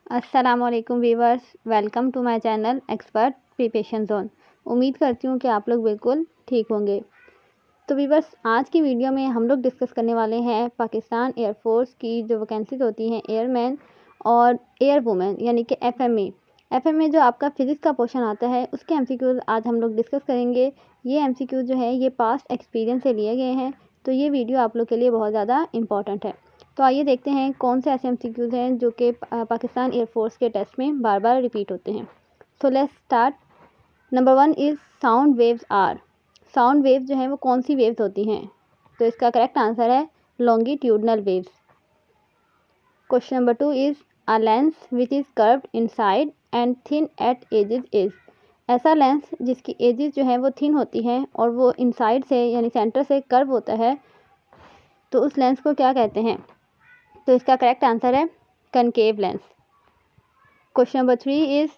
अस्सलामुअलैकुम viewers, welcome to my channel expert preparation zone. उम्मीद करती हूँ कि आप लोग बिल्कुल ठीक होंगे। तो वीवर्स, आज की वीडियो में हम लोग डिस्कस करने वाले हैं पाकिस्तान एयरफोर्स की जो वैकेंसीज होती हैं एयरमैन और एयर वुमेन यानी कि एफएमए जो आपका फिज़िक्स का पोर्शन आता है उसके एमसीक्यूज़ आज हम लोग डिस्कस करेंगे। ये एमसीक्यूज़ जो है ये पास्ट एक्सपीरियंस से लिए गए हैं, तो ये वीडियो आप लोग के लिए बहुत ज़्यादा इंपॉर्टेंट है। तो आइए देखते हैं कौन से ऐसे एमसीक्यूज़ हैं जो कि पाकिस्तान एयरफोर्स के टेस्ट में बार बार रिपीट होते हैं। So let's start. Number 1 is sound waves are. Sound waves जो हैं वो कौन सी वेव्स होती हैं? तो इसका करेक्ट आंसर है longitudinal waves. Question number 2 is a lens which is curved inside and thin at edges is. ऐसा लेंस जिसकी एजेस जो है वो थिन होती हैं और वो इनसाइड से यानी सेंटर से कर्व होता है, तो उस लेंस को क्या कहते हैं? तो इसका करेक्ट आंसर है concave lens. Question number 3 is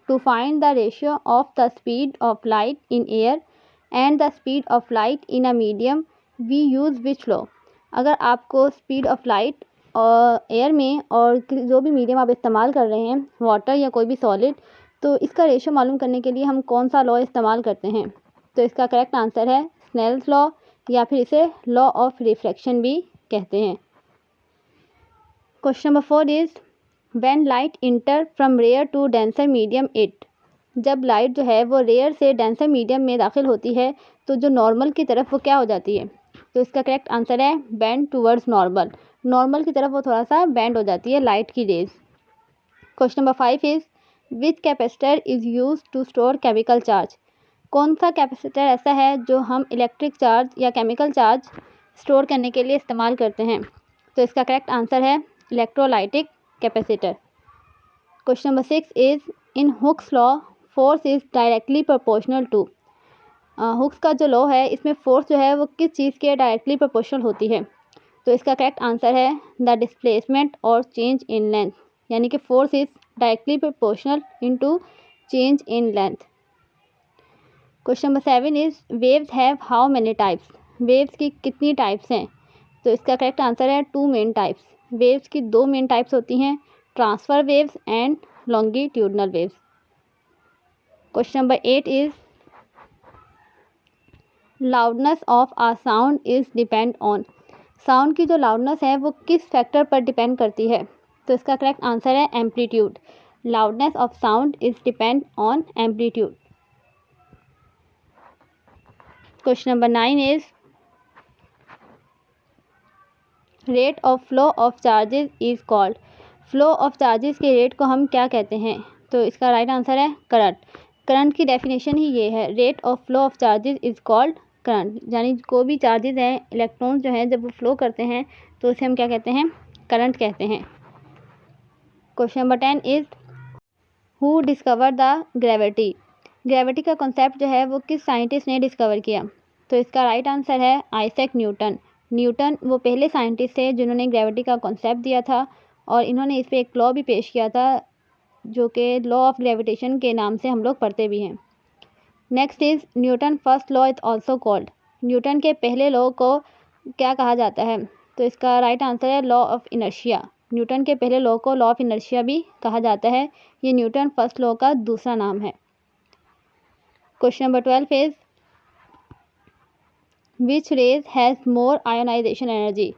to find the ratio of the speed of light in air and the speed of light in a medium we use which law. अगर आपको speed of light और air में और जो भी medium आप इस्तेमाल कर रहे हैं, वाटर या कोई भी सॉलिड, तो इसका रेशियो मालूम करने के लिए हम कौन सा लॉ इस्तेमाल करते हैं? तो इसका करेक्ट आंसर है स्नेल्स लॉ, या फिर इसे लॉ ऑफ रिफ्रैक्शन भी कहते हैं। Question number 4 is when light enter from rare to denser medium it. जब लाइट जो है वो रेयर से डेंसर मीडियम में दाखिल होती है तो जो नॉर्मल की तरफ वो क्या हो जाती है? तो इसका करेक्ट आंसर है बेंड टूवर्ड्स नॉर्मल। नॉर्मल की तरफ वो थोड़ा सा बेंड हो जाती है लाइट की rays. Question number 5 is which capacitor is use to store chemical charge. कौन सा कैपेसिटर ऐसा है जो हम इलेक्ट्रिक चार्ज या केमिकल चार्ज स्टोर करने के लिए इस्तेमाल करते हैं? तो इसका करेक्ट आंसर है electrolytic capacitor. Question number 6 is in Hooke's law force is directly proportional to. Hooke's का जो लॉ है इसमें फोर्स जो है वो किस चीज़ के डायरेक्टली प्रोपोर्शनल होती है? तो इसका करेक्ट आंसर है द डिस्प्लेसमेंट और चेंज इन लेंथ, यानी कि force is directly proportional into change in length. Question number 7 is waves have how many types. Waves की कितनी टाइप्स हैं? तो इसका करेक्ट आंसर है 2 मेन टाइप्स। वेव्स की 2 मेन टाइप्स होती हैं, transfer waves and longitudinal waves. Question number 8 is loudness of a sound is depend on. Sound की जो लाउडनेस है वो किस फैक्टर पर डिपेंड करती है? तो इसका करेक्ट आंसर है amplitude. Loudness of sound is depend on amplitude. Question number 9 is rate of flow of charges is called. Flow of charges के रेट को हम क्या कहते हैं? तो इसका राइट आंसर है करंट। करंट की डेफिनेशन ही ये है, rate of flow of charges is called current. यानी कोई भी चार्जेस हैं, इलेक्ट्रॉन्स जो हैं, जब वो फ्लो करते हैं तो उसे हम क्या कहते हैं? करंट कहते हैं। Question number 10 is who discover the gravity. Gravity का कॉन्सेप्ट जो है वो किस साइंटिस्ट ने डिस्कवर किया? तो इसका राइट आंसर है आइजैक न्यूटन। न्यूटन वो पहले साइंटिस्ट थे जिन्होंने ग्रेविटी का कॉन्सेप्ट दिया था, और इन्होंने इस पर एक लॉ भी पेश किया था जो कि लॉ ऑफ ग्रेविटेशन के नाम से हम लोग पढ़ते भी हैं। Next is Newton first law is also called. Newton के पहले लॉ को क्या कहा जाता है? तो इसका राइट आंसर है लॉ ऑफ इनर्शिया। न्यूटन के पहले लॉ को लॉ ऑफ इनर्शिया भी कहा जाता है। ये न्यूटन फर्स्ट लॉ का दूसरा नाम है। Question number 12 is which rays has more ionization energy.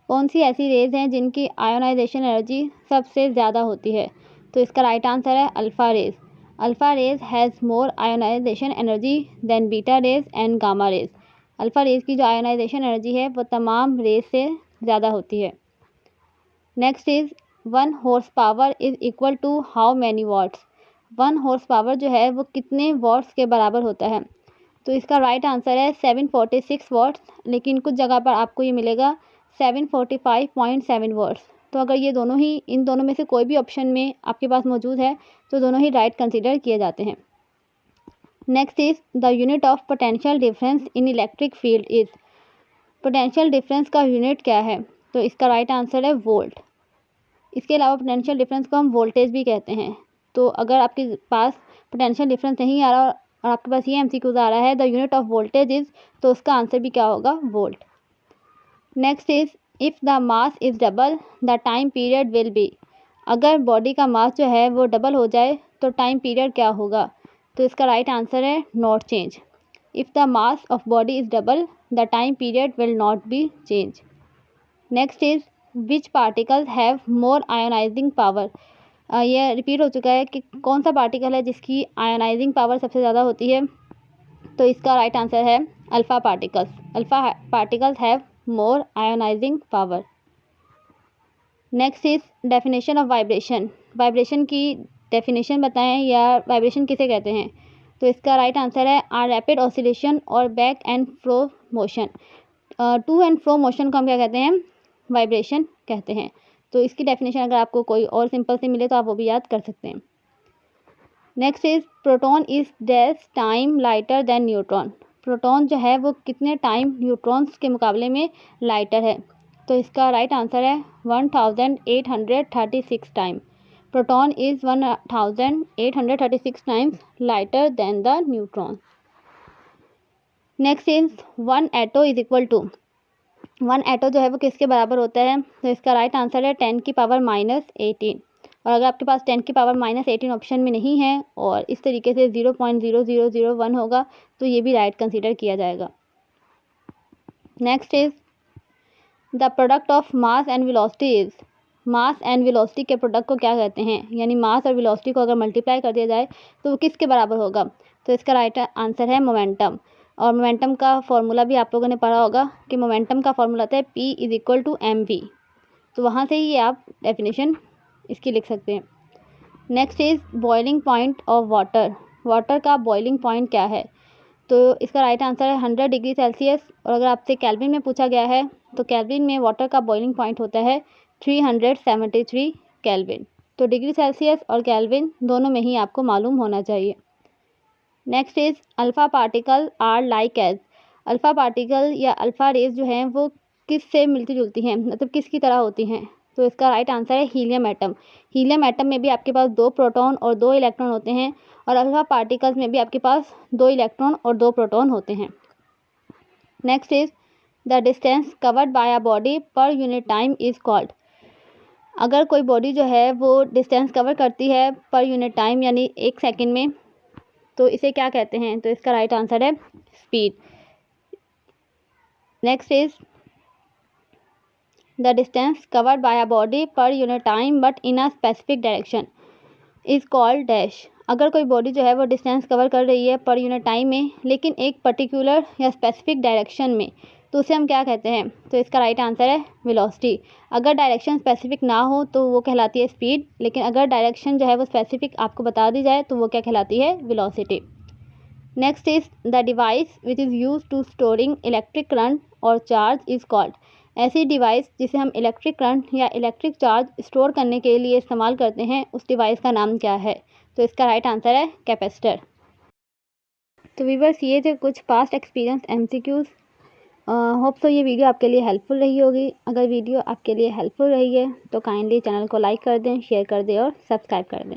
कौन सी ऐसी रेज हैं जिनकी आयोनाइजेशन एनर्जी सबसे ज़्यादा होती है? तो इसका राइट आंसर है alpha rays. Alpha rays has more ionization energy than beta rays and gamma rays. Alpha rays की जो आयोनाइजेशन एनर्जी है वो तमाम रेज से ज़्यादा होती है। Next is 1 horsepower is equal to how many watts. 1 horsepower जो है वो कितने वॉट्स के बराबर होता है? तो इसका राइट आंसर है 746 वॉट्स, लेकिन कुछ जगह पर आपको ये मिलेगा 745.7 वॉट्स। तो अगर ये दोनों ही, इन दोनों में से कोई भी ऑप्शन में आपके पास मौजूद है तो दोनों ही राइट कंसीडर किए जाते हैं। Next is the unit of potential difference in electric field is. Potential difference का यूनिट क्या है? तो इसका राइट आंसर है वोल्ट। इसके अलावा पोटेंशियल डिफरेंस को हम वोल्टेज भी कहते हैं। तो अगर आपके पास पोटेंशियल डिफरेंस नहीं आ रहा और आपके पास ये एमसीक्यूज आ रहा है the unit of voltage is, तो उसका आंसर भी क्या होगा? Volt. Next is if the mass is double the time period will be. अगर बॉडी का मास जो है वो डबल हो जाए तो टाइम पीरियड क्या होगा? तो इसका राइट आंसर है not change. If the mass of body is double the time period will not be change. Next is which particles have more ionizing power. यह रिपीट हो चुका है कि कौन सा पार्टिकल है जिसकी आयोनाइजिंग पावर सबसे ज़्यादा होती है। तो इसका राइट आंसर है alpha particles. Alpha particles have more ionizing power. Next is definition of vibration. Vibration की डेफिनेशन बताएं या वाइब्रेशन किसे कहते हैं। तो इसका राइट आंसर है आर रैपिड ऑसिलेशन और back and fro motion. To and fro motion को हम क्या कहते हैं? वाइब्रेशन कहते हैं। तो इसकी डेफिनेशन अगर आपको कोई और सिंपल से मिले तो आप वो भी याद कर सकते हैं। Next is proton is dash time lighter than neutron. Proton जो है वो कितने टाइम न्यूट्रॉन्स के मुकाबले में लाइटर है। तो इसका राइट आंसर है 1836 time. Proton is 1836 times lighter than the neutron. Next is one atto is equal to. One atto जो है वो किसके बराबर होता है। तो इसका राइट आंसर है 10 की पावर -18। और अगर आपके पास 10 की पावर -18 ऑप्शन में नहीं है और इस तरीके से 0.0001 होगा तो ये भी राइट कंसीडर किया जाएगा। Next is the product of mass and velocity is. Mass and velocity के प्रोडक्ट को क्या कहते हैं, यानी मास और वेलोसिटी को अगर मल्टीप्लाई कर दिया जाए तो वो किसके बराबर होगा। तो इसका राइट आंसर है मोमेंटम। और मोमेंटम का फॉर्मूला भी आप लोगों ने पढ़ा होगा कि मोमेंटम का फॉर्मूला होता है P = mv। तो वहाँ से ही आप डेफिनेशन इसकी लिख सकते हैं। Next is boiling point of water. Water का बॉइलिंग पॉइंट क्या है। तो इसका राइट आंसर है 100 डिग्री सेल्सियस। और अगर आपसे केल्विन में पूछा गया है तो केल्विन में वाटर का बॉइलिंग पॉइंट होता है 373 केल्विन। तो डिग्री सेल्सियस और केल्विन दोनों में ही आपको मालूम होना चाहिए। Next is alpha particle are like edge. Alpha particle या अल्फ़ा रेज जो हैं वो किस से मिलती जुलती हैं, मतलब किसकी तरह होती हैं। तो इसका राइट आंसर है हीलियम एटम। हीलियम एटम में भी आपके पास 2 प्रोटॉन और 2 इलेक्ट्रॉन होते हैं और अल्फ़ा पार्टिकल्स में भी आपके पास 2 इलेक्ट्रॉन और 2 प्रोटॉन होते हैं। Next is the distance covered by a body per unit time is called. अगर कोई बॉडी जो है वो डिस्टेंस कवर करती है पर यूनिट टाइम यानी 1 सेकेंड में तो इसे क्या कहते हैं। तो इसका राइट आंसर है speed. Next is the distance covered by a body per unit time but in a specific direction is called dash. अगर कोई बॉडी जो है वो डिस्टेंस कवर कर रही है पर यूनिट टाइम में लेकिन एक पर्टिकुलर या स्पेसिफिक डायरेक्शन में तो उसे हम क्या कहते हैं। तो इसका राइट आंसर है वेलोसिटी। अगर डायरेक्शन स्पेसिफिक ना हो तो वो कहलाती है स्पीड, लेकिन अगर डायरेक्शन जो है वो स्पेसिफिक आपको बता दी जाए तो वो क्या कहलाती है velocity. Next is the device which is use to storing electric current और चार्ज इज़ कॉल्ड। ऐसी डिवाइस जिसे हम इलेक्ट्रिक करंट या इलेक्ट्रिक चार्ज स्टोर करने के लिए इस्तेमाल करते हैं उस डिवाइस का नाम क्या है। तो इसका राइट आंसर है कैपेसिटर। तो व्यूअर्स ये थे कुछ past experience MCQs। Hope so ये वीडियो आपके लिए हेल्पफुल रही होगी। अगर वीडियो आपके लिए हेल्पफुल रही है तो काइंडली चैनल को लाइक कर दें, शेयर कर दें और सब्सक्राइब कर दें।